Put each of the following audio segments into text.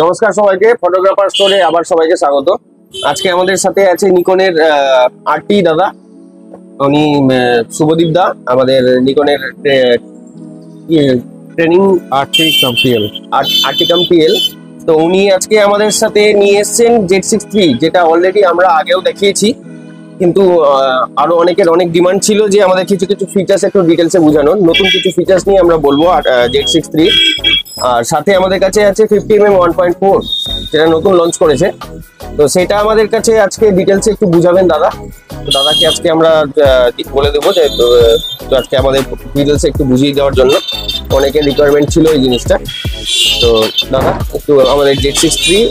নমস্কার সবাইকে, ফটোগ্রাফার স্টোরে আবার সবাইকে স্বাগত। আজকে আমাদের সাথে আছে নিকনের আরটি দাদা, উনি শুভদীপ দা, আমাদের নিকনের ট্রেনিং আরটি কাম পিএল। তো উনি আজকে আমাদের সাথে নিয়ে এসেছেন Z6 III, যেটা অলরেডি আমরা আগেও দেখিয়েছি, কিন্তু আরো অনেকের অনেক ডিমান্ড ছিল যে আমাদের কিছু কিছু ফিচার্স একটু ডিটেলসে বোঝানোর। নতুন কিছু ফিচার্স নিয়ে আমরা বলবো Z6 III। আর সাথে আমাদের কাছে আছে 50mm 1.4, যেটা নতুন লঞ্চ করেছে। তো সেটা আমাদের কাছে আজকে ডিটেলসে একটু বুঝাবেন দাদা। তো দাদাকে আজকে আমরা বলে দেবো যে আজকে আমাদের ডিটেলসে একটু বুঝিয়ে দেওয়ার জন্য অনেকের রিকোয়ারমেন্ট ছিল এই জিনিসটা। তো দাদা একটু আমাদের Z6 III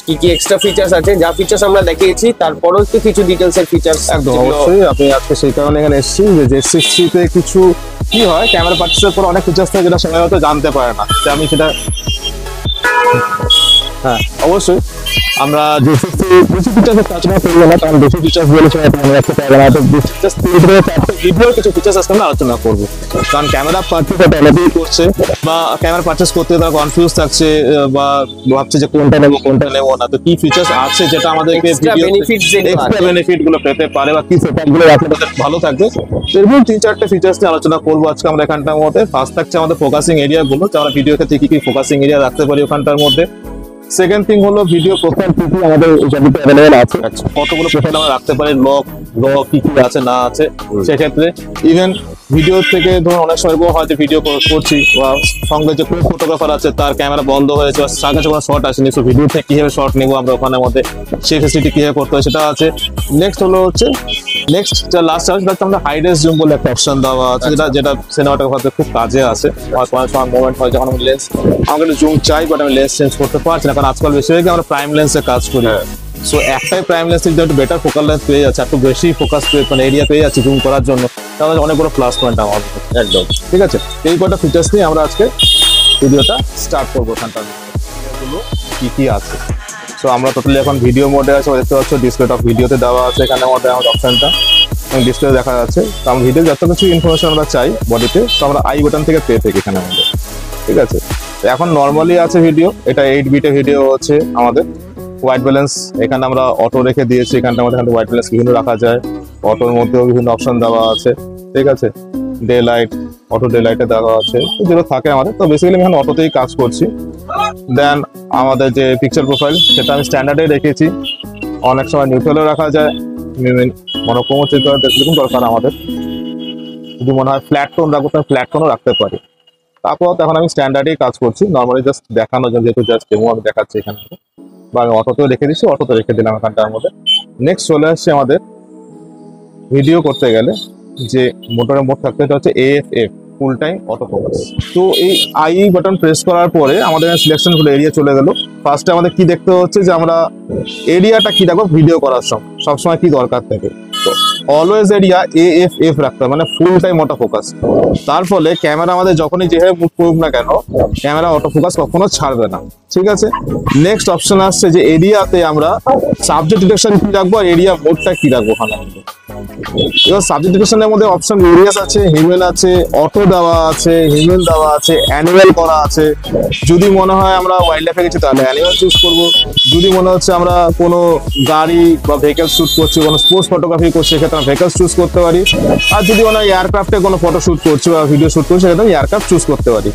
কি কি এক্সট্রা ফিচার্স আছে, যা ফিচার্স আমরা দেখিয়েছি তারপরও একটু কিছু ডিটেলসের ফিচার্স। একদম অবশ্যই, আপনি আজকে সেই কারণে এখানে এসেছি যে Z6 III তে কিছু কি হয়, ক্যামেরা পারচেজের পর অনেক ফিচার্স থাকে যেটা সবাই হয়তো জানতে পারে না। তো আমি সেটা অবশ্যই আমরা Z6 III বেশি ফিচার্সের কাজ না করবো না, কারণ বেশি ফিচার্স বলে সবাই মনে রাখতে পারবে না। তো ফিচার্স ভিডিওর কিছু ফিচার্স আজকে আমরা আলোচনা করবো, কারণ ক্যামেরা পারচেজ অনেকেই করছে বা ক্যামেরা পারচেজ করতে তারা কনফিউজ থাকছে বা ভাবছে যে কোনটা নেবো না। তো কি ফিচার্স আছে যেটা আমাদেরকে এক্সট্রা বেনিফিট গুলো পেতে পারে বা কি সেটআপ গুলো রাখলে তাদের ভালো থাকবে, এরকম 3-4টে ফিচার্স নিয়ে আলোচনা করবো আজকে আমরা এখানটার মধ্যে। ফার্স্ট থাকছে আমাদের ফোকাসিং এরিয়া গুলো, যে আমরা ভিডিও ক্ষেত্রে কি কি ফোকাসিং এরিয়া রাখতে পারি ওখানটার মধ্যে। সেকেন্ড থিং হলো ভিডিও প্রোফাইল কি কি আমাদের জমিতে অ্যাভেলেবল আছে, কতগুলো প্রোফাইল আমরা রাখতে পারি, র কি কি আছে না আছে। সেক্ষেত্রে ইভেন ভিডিও থেকে ধরুন অনেক সময় হয়তো ভিডিও করছি বা সঙ্গে যে কোনো ফটোগ্রাফার আছে তার ক্যামেরা বন্ধ হয়েছে বা তার কাছে কোনো শর্ট আসেনি, সো ভিডিও থেকে কিভাবে শর্ট নেবো আমরা ওখানের মধ্যে, সেই ফেসিলিটি কিভাবে করতে হয় সেটা আছে। নেক্সট লাস্ট আছে আমরা হাই রেস জুম বলে একটা অপশন দেওয়া আছে, যেটা সিনেমাটোগ্রাফারদের খুব কাজে আসে। অনেক সময় মোমেন্ট হয় যখন আমি লেন্স আমাকে জুম চাই বাট আমি লেন্স চেঞ্জ করতে পারছি না, কারণ আজকাল বেশিরভাগ আমরা প্রাইম লেন্সে কাজ করি। সো একটাই প্রাইম লেন্স থেকে একটু বেটার ফোকাল লেন্স পেয়ে যাচ্ছে, একটু বেশি ফোকাস মানে এরিয়া পেয়ে যাচ্ছে জুম করার জন্য, তাহলে অনেক বড় প্লাস পয়েন্ট আমাদের। একদম ঠিক আছে, এই কটা ফিচার্স নিয়ে আমরা আজকে ভিডিওটা স্টার্ট করবো। ওখানটার এগুলো কি কি আছে। সো আমরা টোটালি এখন ভিডিও মোডে আছে, দেখতে পাচ্ছ ডিসপ্লে অফ ভিডিওতে দেওয়া আছে এখানের মধ্যে আমাদের অপশনটা ডিসপ্লে দেখা যাচ্ছে। তো আমরা ভিডিও যত কিছু ইনফরমেশন আমরা চাই বডিতে, তো আমরা আই বাটন থেকে পেয়ে থাকি এখানে আমাদের। ঠিক আছে, এখন নর্মালি আছে ভিডিও, এটা 8 বিটে ভিডিও হচ্ছে আমাদের। হোয়াইট ব্যালেন্স এখানে আমরা অটো রেখে দিয়েছি, এখানটার মধ্যে হোয়াইট ব্যালেন্স বিভিন্ন রাখা যায়, অটোর মধ্যেও বিভিন্ন অপশন দেওয়া আছে। ঠিক আছে, ডে লাইট, অটো ডে লাইটে দেওয়া আছে, যেগুলো থাকে আমাদের। তো বেসিক্যালি আমি এখন অটোতেই কাজ করছি। দেন আমাদের যে পিকচার প্রোফাইল সেটা আমি স্ট্যান্ডার্ডে রেখেছি, অনেক সময় নিউট্রালও রাখা যায়, মনোক্রোমও চেক করার দেখুন দরকার আমাদের। যদি মনে হয় ফ্ল্যাট টোন রাখবো তাহলে ফ্ল্যাট টোনও রাখতে পারি। তারপর এখন আমি স্ট্যান্ডার্ডেই কাজ করছি, নর্মালি জাস্ট দেখানোর জন্য, যেহেতু জাস্ট ডেমো আমি দেখাচ্ছি এখানে, বা আমি অটোতেও রেখে দিচ্ছি, অটোতে রেখে দিলাম এখানটার মধ্যে। নেক্সট চলে আসছে আমাদের ভিডিও করতে গেলে যে মোটরের মোড থাকতে হচ্ছে AFF, full time auto focus. তো এই আই বাটন প্রেস করার পরে আমাদের সিলেকশন হলো, এরিয়া চলে গেল। ফার্স্টে আমাদের কি দেখতে হচ্ছে যে আমরা এরিয়াটা কি রাখবো ভিডিও করার সময়, সবসময় কি দরকার থাকে। তো অলওয়েজ এরিয়া AFF রাখতে হবে, মানে ফুল টাইম অটো ফোকাস। তার ফলে ক্যামেরা আমাদের যখনই যেভাবে মুভ করুক না কেন, ক্যামেরা অটো ফোকাস কখনো ছাড়বে না। ঠিক আছে, নেক্সট অপশন আসছে যে এরিয়াতে আমরা সাবজেক্ট ডিটেকশন কি রাখবো আর এরিয়া মোডটা কি রাখবো ওখানে। এবার সাবজেক্ট ডিটেকশনের মধ্যে অপশন ভেরিয়াস আছে, হিউম্যান আছে, অটো দেওয়া আছে, হিউম্যান দেওয়া আছে, অ্যানিমেল করা আছে। যদি মনে হয় আমরা ওয়াইল্ড লাইফে গেছি তাহলে অ্যানিমেল চুজ করবো। যদি মনে হচ্ছে আমরা কোনো গাড়ি বা ভেহিকেল শুট করছি, কোনো স্পোর্টস ফটোগ্রাফি করছি, সেক্ষেত্রে আমরা ভেহিকেল চুজ করতে পারি। আর যদি মনে হয় এয়ারক্রাফটে কোনো ফটো শুট করছি বা ভিডিও শুট করছি, সেক্ষেত্রে আমি এয়ারক্রাফট চুজ করতে পারি।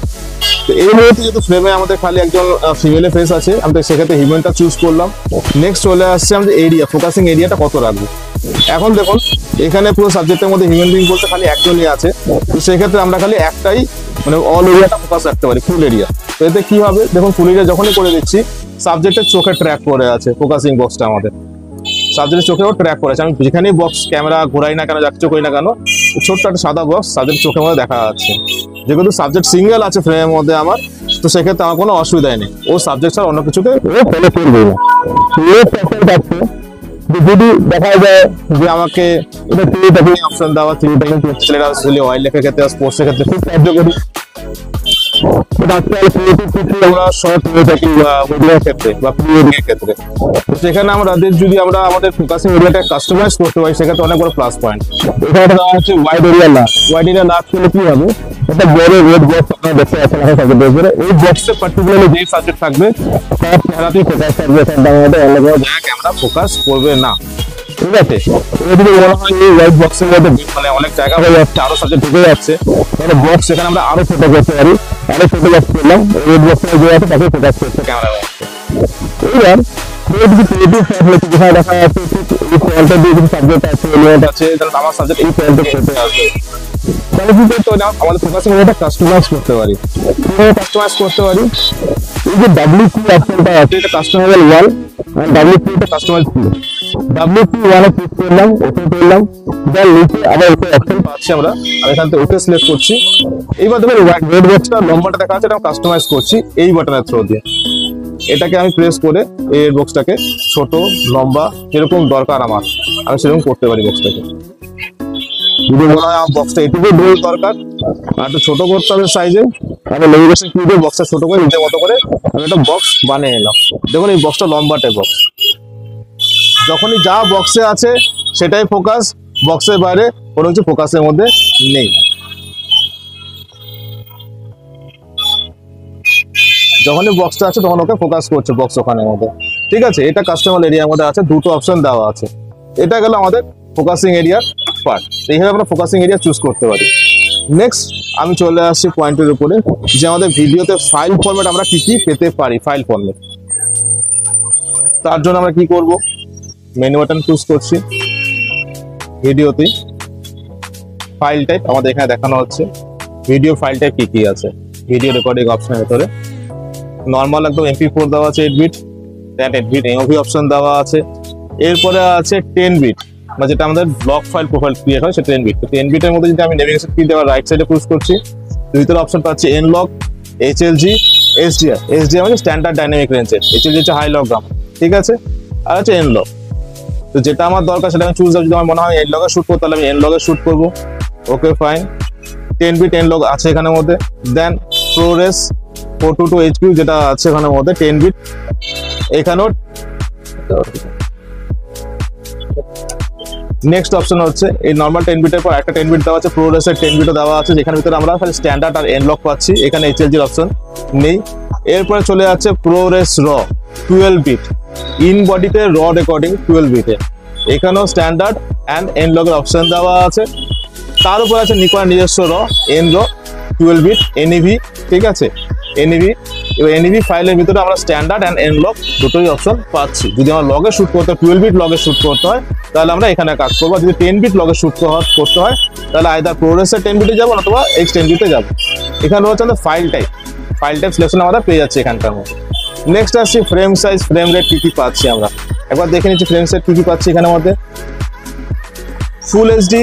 তো এই মুহূর্তে যেহেতু ফ্রেমে আমাদের খালি একজন ফিমেলের ফেস আছে, আমরা সেক্ষেত্রে হিউম্যানটা চুজ করলাম। নেক্সট চলে আসছে আমাদের এরিয়া, ফোকাসিং এরিয়াটা কত রাখবো। এখন দেখুন এখানে পুরো সাবজেক্টের মধ্যে হিউম্যান বিং বলতে খালি একজনই আছে, তো সেক্ষেত্রে আমরা খালি একটাই মানে অল এরিয়াটা ফোকাস রাখতে পারি, ফুল এরিয়া। তো এতে কি হবে দেখুন, ফুল এরিয়া যখনই করে দিচ্ছি সাবজেক্টের চোখে ট্র্যাক করে আছে, ফোকাসিং বক্সটা আমাদের সাবজেক্টের চোখেও ট্র্যাক করেছে। আমি যেখানেই বক্স ক্যামেরা ঘোরাই না কেন, যাচ্ছ করি না কেন, ছোট্ট একটা সাদা বক্স সাবজেক্ট চোখের মধ্যে দেখা যাচ্ছে। যেহেতু সাবজেক্ট সিঙ্গেল আছে ফ্রেমের মধ্যে আমার, তো সেক্ষেত্রে আমার কোনো অসুবিধাই নেই, ও সাবজেক্ট ছাড়া অন্য কিছুকে ফলো করবে না। যদি দেখা যায় যে আমাকে এটা 3 টাইপিং অপশন দেওয়া, 3 টাইপিং ওয়াইল্ড লাইফের ক্ষেত্রে, স্পোর্টসের ক্ষেত্রে খুব কার্যকরী। আমরা শর্ট হয়ে থাকি মিডিয়ার ক্ষেত্রে বা প্রি ওয়েডিং এর ক্ষেত্রে। তো সেখানে যদি আমরা আমাদের ফোকাসিং এরিয়াটা কাস্টমাইজ করতে পারি সেক্ষেত্রে অনেক বড় প্লাস পয়েন্ট। এখানে দেওয়া হচ্ছে wide area last. Wide area last করলে কি হবে, একটা বড় রেড বক্স আপনারা দেখতে পাচ্ছেন এই বক্সে পার্টিকুলারলি যে সাবজেক্ট থাকবে সব চেহারাতেই ফোকাস থাকবে, অন্য কোনো জায়গায় ক্যামেরা ফোকাস করবে না। ঠিক আছে, যদি মনে হয় এই হোয়াইট বক্সের মধ্যে মানে অনেক জায়গা হয়ে যাচ্ছে, আরো সাবজেক্ট ঢুকে যাচ্ছে, তাহলে বক্স সেখানে আমরা আরো ছোট করতে পারি। আরো ছোট বক্স করলাম, রেড বক্সের যে আছে তাকে ফোকাস করতে ক্যামেরা। এবার যেখানে দেখা যাচ্ছে এই পয়েন্টটা দিয়ে কিছু সাবজেক্ট আছে, এলিমেন্ট আছে, তাহলে আমার সাবজেক্ট এই পয়েন্টে করতে আসবে। তাহলে কি করতে হবে, আমাদের ফোকাসিং এরিয়াটা কাস্টমাইজ করতে পারি। কিভাবে কাস্টমাইজ করতে পারি, এই যে WP অপশনটা আছে এটা কাস্টমাইজেবল ওয়াল আর WP টা কাস্টমাইজ টুল। WP ওয়ালে ক্লিক করলাম, ওকে করলাম, দেন নিচে আবার ওকে অপশন পাচ্ছি আমরা, আমি এখান থেকে ওকে সিলেক্ট করছি। এইবার দেখুন রেড বক্সটা লম্বাটা দেখা যাচ্ছে, এটা কাস্টমাইজ করছি এই বাটনের থ্রু দিয়ে। এটাকে আমি প্রেস করে এই রেড বক্সটাকে ছোট লম্বা যেরকম দরকার আমার, আমি সেরকম করতে পারি বক্সটাকে। যদি মনে হয় আমার বক্সটা এটুকু দরকার আর একটু ছোট করতে হবে সাইজে, আমি নেভিগেশন কি দিয়ে বক্সটা ছোট করে নিজের মতো করে আমি একটা বক্স বানিয়ে নিলাম। দেখুন এই বক্সটা লম্বাটে বক্স, যখনই যা বক্সে আছে সেটাই ফোকাস, বক্সের বাইরে কোনো কিছু ফোকাসের মধ্যে নেই। যখনই বক্সটা আছে তখন ওকে ফোকাস করছে বক্স ওখানের মধ্যে। ঠিক আছে, এটা কাস্টমার এরিয়ার মধ্যে আছে, দুটো অপশন দেওয়া আছে। এটা গেল আমাদের ফোকাসিং এরিয়ার পার্ট। এইভাবে আমরা ফোকাসিং এরিয়া চুজ করতে পারি। নেক্সট আমি চলে আসছি পয়েন্টের উপরে, যে আমাদের ভিডিওতে ফাইল ফরম্যাট আমরা কি কি পেতে পারি। ফাইল ফরম্যাট, তার জন্য আমরা কি করব, মেনু বাটন চুজ করছি, ভিডিওতে ফাইল টাইপ আমাদের এখানে দেখানো হচ্ছে। ভিডিও ফাইল টাইপ কি কি আছে, ভিডিও রেকর্ডিং অপশনের ভিতরে নর্মাল একদম MP4 দেওয়া আছে 8 বিট, দেন 8 বিট AOV অপশন দেওয়া আছে। এরপরে আছে 10 বিট, বা যেটা আমাদের ব্লক ফাইল প্রোফাইল ক্রিয়েট হয় সেটা 10 বিট। তো 10 বিটের মধ্যে যদি আমি নেভিগেশন কি দেওয়া রাইট সাইডে পুশ করছি, ভিতরে অপশন পাচ্ছি Nlog, HLG, SDR। SDR মানে স্ট্যান্ডার্ড ডাইনামিক রেঞ্জের, HLG হচ্ছে হাই লগ গ্রাম। ঠিক আছে, আর হচ্ছে Nlog। তো যেটা আমার দরকার সেটা আমি চুজ করব। যদি আমার মনে হয় Nlog এ শুট করতে, তাহলে আমি Nlog এ শুট করব। ওকে ফাইন, 10 বিট Nlog আছে এখানের মধ্যে। দেন ProRes 422 HQ যেটা আছে এখানের মধ্যে 10 বিট। এখানেও নেক্সট অপশন হচ্ছে এই নরমাল 10 বিটের পর একটা 10 বিট দেওয়া আছে, ProRes এর 10 বিটও দেওয়া আছে, যেখানে ভিতরে আমরা খালি স্ট্যান্ডার্ড আর Nlog পাচ্ছি। এখানে HLG এর অপশন নেই। এরপরে চলে যাচ্ছে ProRes RAW 12 বিট, ইন বডিতে র রেকর্ডিং 12 বিটে। এখানেও স্ট্যান্ডার্ড এন্ড Nlog এর অপশন দেওয়া আছে। তার উপর আছে নিকন নিজস্ব র NRAW 12 বিট NEV। ঠিক আছে, NEV, এবার NEV ফাইলের ভিতরে আমরা স্ট্যান্ডার্ড এন্ড Nlog দুটোই অপশন পাচ্ছি। যদি আমার লগে শুট করতে হয়, 12 বিট লগে শুট করতে হয়, তাহলে আমরা এখানে কাজ করবো। যদি 10 বিট লগে শুট করতে হয়, তাহলে আইদার ProRes এর 10 বিটে যাবো অথবা X10 বিটে যাবো। এখানে হচ্ছে আমাদের ফাইল টাইপ সিলেকশন আমরা পেয়ে যাচ্ছি এখানকার মধ্যে। নেক্সট আসছি ফ্রেম সাইজ, ফ্রেম রেট কি কি পাচ্ছি আমরা একবার দেখে নিচ্ছি। ফ্রেম সাইজ কি কি পাচ্ছি এখানের মধ্যে, ফুল HD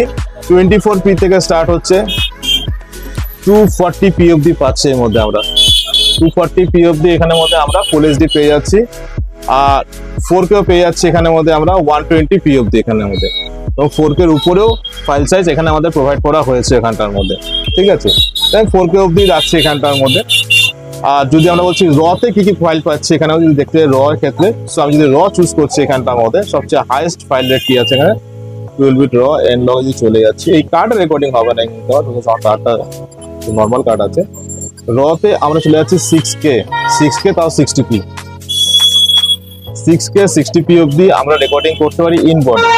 24p থেকে স্টার্ট হচ্ছে 240p অব্দি পাচ্ছি। এর মধ্যে আমরা 240p অব্দি এখানের মধ্যে আমরা ফুল HD পেয়ে যাচ্ছি, আর 4K পেয়ে যাচ্ছি এখানের মধ্যে আমরা 120p অব্দি এখানের মধ্যে। এবং 4K এর উপরেও ফাইল সাইজ এখানে আমাদের প্রোভাইড করা হয়েছে এখানটার মধ্যে। ঠিক আছে, তাই 4K অব্দি যাচ্ছে এখানটার মধ্যে। আর যদি আমরা বলছি রতে কি কি ফাইল পাচ্ছি এখানে যদি দেখতে র এর ক্ষেত্রে, সো আমি যদি র চুজ করছি এখানটার মধ্যে, সবচেয়ে হাইয়েস্ট ফাইল রেট কি আছে এখানে 12 বিট র Nlog চলে যাচ্ছে। এই কার্ডের রেকর্ডিং হবে না কিন্তু, কার্ডটা নর্মাল কার্ড আছে। রতে আমরা চলে যাচ্ছি 6K তাও 60p, 6K 60p অব্দি আমরা রেকর্ডিং করতে পারি ইন বডি।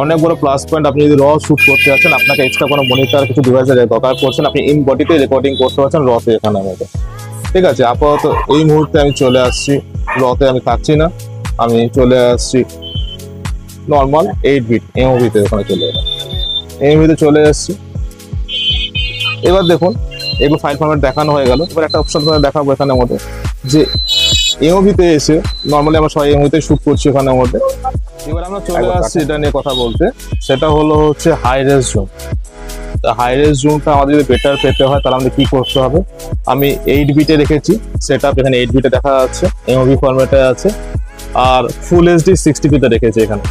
অনেক বড় প্লাস পয়েন্ট। আপনি যদি র শুট করতে যাচ্ছেন, আপনাকে এক্সট্রা কোনো মনিটর কিছু ডিভাইসের দরকার পড়ছে না, আপনি ইন বডিতে রেকর্ডিং করতে পারছেন রতে এখানে আমাদের। ঠিক আছে, আপাতত এই মুহূর্তে আমি চলে আসছি রতে, আমি থাকছি না, আমি চলে আসছি নর্মাল 8 বিট AOV তে। ওখানে চলে এলাম, AOV তে চলে আসছি। এবার দেখুন এগুলো ফাইল ফরম্যাট দেখানো হয়ে গেল। এবার একটা অপশন দেখাবো এখানের মধ্যে, যে AOV তে এসে নর্মালি আমরা সবাই AOV তে শুট করছি ওখানের মধ্যে। এবার আমরা চলে আসছি এটা নিয়ে কথা বলতে, সেটা হলো হচ্ছে high res zoom. High res জুমটা আমাদের যদি বেটার পেতে হয় তাহলে আমাদের কি করতে হবে, আমি 8 বিটে রেখেছি সেটআপ, এখানে 8 বিটে দেখা যাচ্ছে, AOV ফরম্যাটে আছে। আর ফুল HD 60p তে রেখেছি এখানে।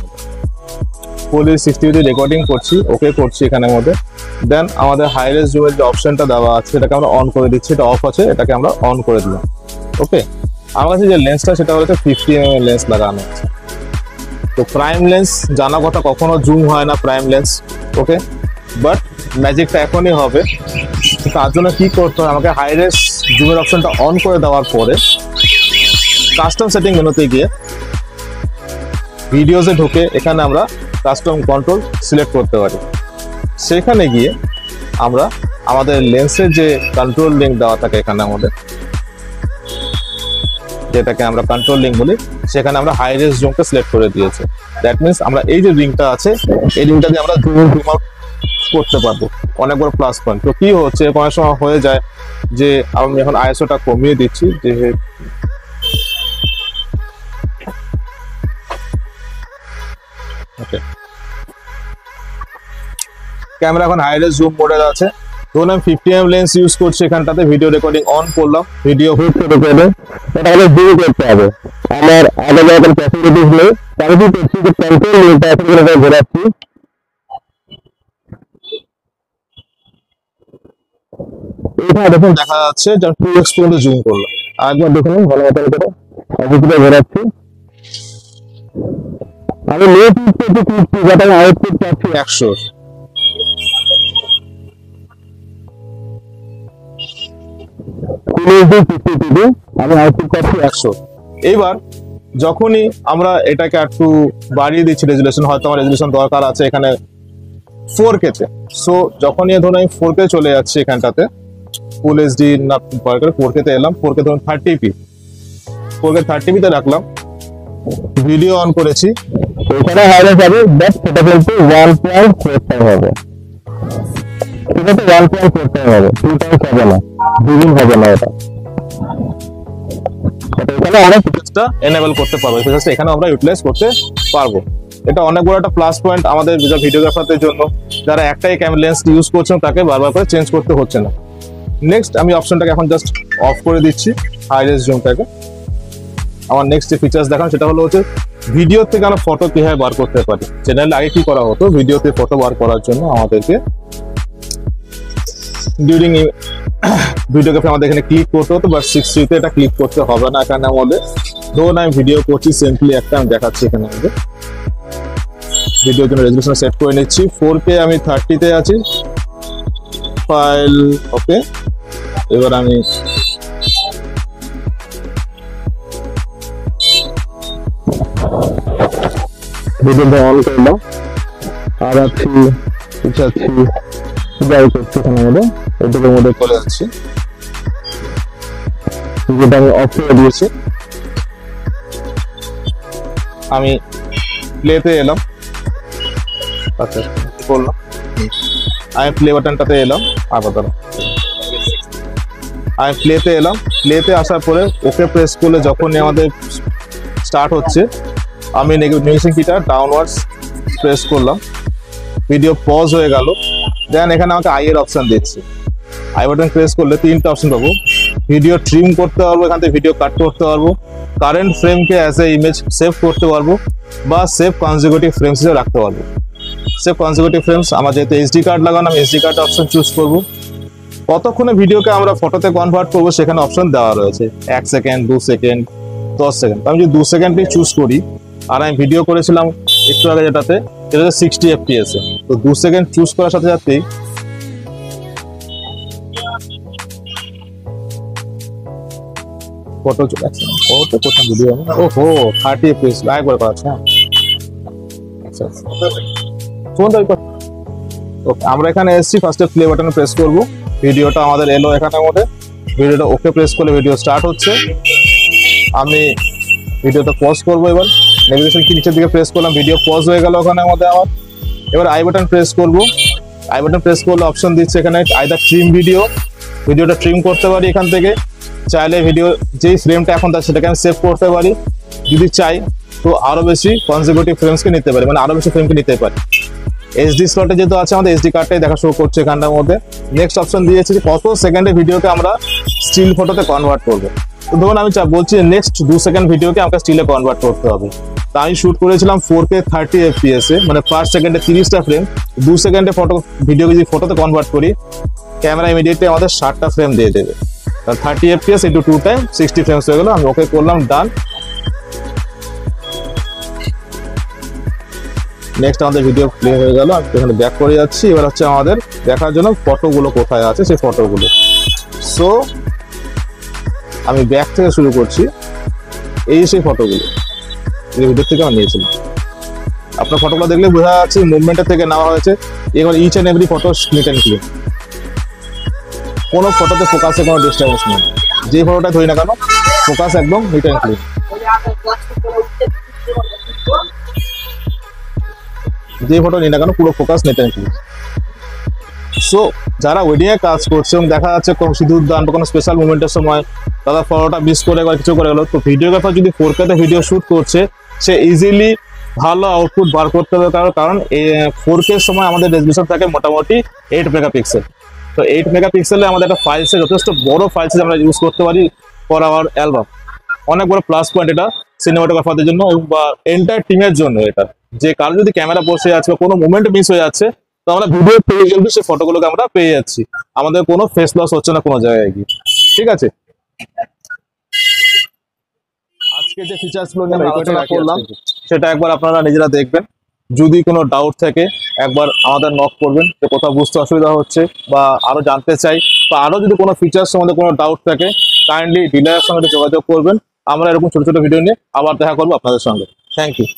ফুল এইচডি 60 রেকর্ডিং করছি, ওকে করছি এখানের মধ্যে। দেন আমাদের হাই রেস জুমের যে অপশনটা দেওয়া আছে সেটাকে আমরা অন করে দিচ্ছি, এটা অফ আছে, এটাকে আমরা অন করে দিলাম। ওকে, আমার কাছে যে লেন্সটা সেটা হচ্ছে 50 mm লেন্স লাগানো আছে। তো প্রাইম লেন্স জানা কথা, কখনো জুম হয় না প্রাইম লেন্স। ওকে, বাট ম্যাজিকটা এখনই হবে। তার জন্য কি করতে হবে, আমাকে হাই রেস জুমের অপশনটা অন করে দেওয়ার পরে কাস্টম সেটিং মেনুতে গিয়ে ভিডিওসে ঢুকে এখানে আমরা কাস্টম কন্ট্রোল সিলেক্ট করতে পারি। সেখানে গিয়ে আমরা আমাদের লেন্সের যে কন্ট্রোল লিঙ্ক দেওয়া থাকে এখানে আমাদের, যেটাকে আমরা কন্ট্রোল লিঙ্ক বলি, সেখানে আমরা হাই রেস জুমকে সিলেক্ট করে দিয়েছি। দ্যাট মিনস আমরা এই যে লিঙ্কটা আছে এই লিঙ্কটা দিয়ে আমরা জুম আউট করতে পারবো, অনেক বড় প্লাস পয়েন্ট। তো কি হচ্ছে, অনেক সময় হয়ে যায় যে আমি এখন আইএসওটা কমিয়ে দিচ্ছি, যে ক্যামেরা এখন হাই রেস জুম মোডে আছে। ধরুন আমি 50 mm লেন্স ইউজ করছি, এখানটাতে ভিডিও রেকর্ডিং অন করলাম, ভিডিও হুট করে গেলে এটা হলো জুম করতে হবে। আমার আগে যখন ফ্যাসিলিটিস নেই, তাহলে কি করছি যে কন্ট্রোল লিঙ্কটা এখন করে ঘোরাচ্ছি, এটা দেখুন দেখা যাচ্ছে যে 2x পর্যন্ত জুম করলাম। আরেকবার দেখুন ভালো মতো করে অবশ্যই ঘোরাচ্ছি। আমি নেট ইউজ করতে 50, বাট আমি আউটপুট পাচ্ছি 100। আমি আউটপুট পাচ্ছি 100। এইবার যখনই আমরা এটাকে একটু বাড়িয়ে দিচ্ছি রেজুলেশন, হয়তো আমার রেজুলেশন দরকার আছে এখানে 4K তে, সো যখনই ধরুন আমি 4K চলে যাচ্ছি এখানটাতে, ফুল এইচডি না 4K তে এলাম, 4K ধরুন 30p, 4K 30p তে রাখলাম, ভিডিও অন করেছি, এখানে হাইলাইট হবে, বাট সেটা কিন্তু 1.45 হবে, এটা তো 1.45 হবে, 2 টাইমস হবে না, দ্বিগুণ হবে না। এটা এখানে আমরা ফিচারটা এনেবল করতে পারবো, ফিচারটা এখানে আমরা ইউটিলাইজ করতে পারবো। এটা অনেক বড় একটা প্লাস পয়েন্ট আমাদের ভিডিওগ্রাফারদের জন্য, যারা একটাই ক্যামেরা লেন্স ইউজ করছেন তাকে বারবার করে চেঞ্জ করতে হচ্ছে না। নেক্সট আমি অপশনটাকে এখন জাস্ট অফ করে দিচ্ছি, হাই রেস জুমটাকে। আমার নেক্সট যে ফিচার্স দেখান সেটা হলো হচ্ছে ভিডিও থেকে আমরা ফটো কিভাবে বার করতে পারি। জেনারেলি আগে কি করা হতো, ভিডিওতে ফটো বার করার জন্য আমাদেরকে ডিউরিং ভিডিওগ্রাফি আমাদের এখানে ক্লিক করতে হতো, বাট 60 তে এটা ক্লিক করতে হবে না। এখানে আমাদের ধরুন আমি ভিডিও করছি, সিম্পলি একটা আমি দেখাচ্ছি এখানে আমাদের ভিডিওর জন্য রেজুলেশন সেট করে নিচ্ছি, 4K আমি 30 তে আছি, ফাইল ওকে। এবার আমি ভিডিওটা অন করলাম, আর আছি যাই করছি এখানে আমাদের এটুকুর মধ্যে চলে যাচ্ছি, যেটা আমি অফ করে দিয়েছি। আমি প্লেতে এলাম, আচ্ছা করলাম, আমি প্লে বাটনটাতে এলাম, আপাতত আমি প্লেতে এলাম। প্লেতে আসার পরে ওকে প্রেস করলে যখনই আমাদের স্টার্ট হচ্ছে, আমি নেগেটিভ কিটা ডাউনওয়ার্ডস প্রেস করলাম, ভিডিও পজ হয়ে গেল। দেন এখানে আমাকে আই এর অপশন দিচ্ছে, আই বাটন প্রেস করলে 3টা অপশন পাবো। ভিডিও ট্রিম করতে পারবো, এখান থেকে ভিডিও কাট করতে পারবো, কারেন্ট ফ্রেমকে অ্যাজ এ ইমেজ সেভ করতে পারবো, বা সেভ কনজিকিউটিভ ফ্রেমস হিসেবে রাখতে পারবো। সেভ কনজিকিউটিভ ফ্রেমস, আমার যেহেতু এইচডি কার্ড লাগানো, আমি এইচডি কার্ড অপশন চুজ করবো। কতক্ষণে ভিডিওকে আমরা ফটোতে কনভার্ট করবো সেখানে অপশন দেওয়া রয়েছে, 1 সেকেন্ড, 2 সেকেন্ড, 10 সেকেন্ড। আমি যদি 2 সেকেন্ডই চুজ করি, আর আমি ভিডিও করেছিলাম একটু আগে যেটাতে, এটা হচ্ছে 60 FPS, তো 2 সেকেন্ড চুজ করার সাথে সাথেই ফটো চলে আসছে। ফটো কোথায় ভিডিও, ওহো 30 FPS একবার করা আছে। আচ্ছা ওকে, আমরা এখানে এসেছি, ফার্স্টে প্লে বাটনে প্রেস করব, ভিডিওটা আমাদের এলো এখানের মধ্যে, ভিডিওটা ওকে প্রেস করলে ভিডিও স্টার্ট হচ্ছে। আমি ভিডিওটা পজ করবো, এবার নেভিগেশন কি নিচের দিকে প্রেস করলাম, ভিডিও পজ হয়ে গেল ওখানে মধ্যে আমার। এবার আই বাটন প্রেস করব, আই বাটন প্রেস করলে অপশন দিচ্ছে এখানে আইদার ট্রিম ভিডিও, ভিডিওটা ট্রিম করতে পারি এখান থেকে, চাইলে ভিডিও যেই ফ্রেমটা এখন তার সেটাকে আমি সেভ করতে পারি, যদি চাই তো আরো বেশি কনজিকিউটিভ ফ্রেমসকে নিতে পারি, মানে আরো বেশি ফ্রেমকে নিতে পারি। এইচডি স্লটে যেহেতু আছে আমাদের এইচডি কার্ডটাই দেখা শো করছে এখানটার মধ্যে। নেক্সট অপশন দিয়েছে যে কত সেকেন্ডে ভিডিওকে আমরা স্টিল ফটোতে কনভার্ট করবো। তো ধরুন আমি বলছি নেক্সট 2 সেকেন্ড ভিডিওকে আমাকে স্টিলে কনভার্ট করতে হবে, তা আমি শুট করেছিলাম 4K 30 FPS এ, মানে পার সেকেন্ডে 30টা ফ্রেম। 2 সেকেন্ডে ভিডিওকে যদি ফটোতে কনভার্ট করি, ক্যামেরা ইমিডিয়েটলি আমাদের 60টা ফ্রেম দিয়ে দেবে। 30 FPS ইন্টু 2 টাইম 60 ফ্রেমস হয়ে গেল। আমি ওকে করলাম, ডান। নেক্সট আমাদের ভিডিও প্লে হয়ে গেল। আমি এখানে ব্যাক করে যাচ্ছি। এবার হচ্ছে আমাদের দেখার জন্য ফটোগুলো কোথায় আছে, সেই ফটোগুলো। সো আমি ব্যাক থেকে শুরু করছি। এই সেই ফটোগুলো এই ভিডিও থেকে আমি নিয়েছিলাম। আপনার ফটোগুলো দেখলে বোঝা যাচ্ছে মুভমেন্টের থেকে নেওয়া হয়েছে। এবার each and every photo neat and clean, কোনো ফটোতে ফোকাসে কোনো ডিস্টার্বেন্স নেই। যে ফটোটা ধরি না কেন, ফোকাস একদম নিট অ্যান্ড ক্লিন। যে ফটো নিই না কেন পুরো focus NEET and clean. So যারা ওয়েডিং এ কাজ করছে এবং দেখা যাচ্ছে কোনো সিঁদুর দান বা কোনো স্পেশাল মুভমেন্টের সময় তারা ফটোটা মিস করে বা কিছু করে গেল, তো ভিডিওগ্রাফার যদি 4K তে ভিডিও শুট করছে, সে ইজিলি ভালো আউটপুট বার করতে হবে। কারণ 4K এর সময় আমাদের রেজলিউশন থাকে মোটামুটি 8 মেগাপিক্সেল। তো 8 মেগাপিক্সেলে আমাদের একটা ফাইলসে যথেষ্ট বড় ফাইলসে আমরা ইউজ করতে পারি ফর আওয়ার অ্যালবাম। অনেক বড় প্লাস পয়েন্ট এটা সিনেমাটোগ্রাফারদের জন্য বা এন্টায়ার টিমের জন্য। এটা যে কারো যদি ক্যামেরা বসে আছে বা কোনো মুভমেন্ট মিস হয়ে যাচ্ছে, তো আমরা ভিডিও পেয়ে গেলে সেই ফটোগুলোকে আমরা পেয়ে যাচ্ছি, আমাদের কোনো ফেস লস হচ্ছে না কোনো জায়গায় গিয়ে। ঠিক আছে, আজকে যে ফিচার্স গুলো নিয়ে আমরা আলোচনা করলাম সেটা একবার আপনারা নিজেরা দেখবেন। যদি কোনো ডাউট থাকে একবার আমাদের নক করবেন, যে কোথাও বুঝতে অসুবিধা হচ্ছে বা আরো জানতে চাই বা আরো যদি কোনো ফিচার্স সম্বন্ধে কোনো ডাউট থাকে, কাইন্ডলি ডিলারের সঙ্গে যোগাযোগ করবেন। আমরা এরকম ছোট ছোট ভিডিও নিয়ে আবার দেখা করবো আপনাদের সঙ্গে। Thank you.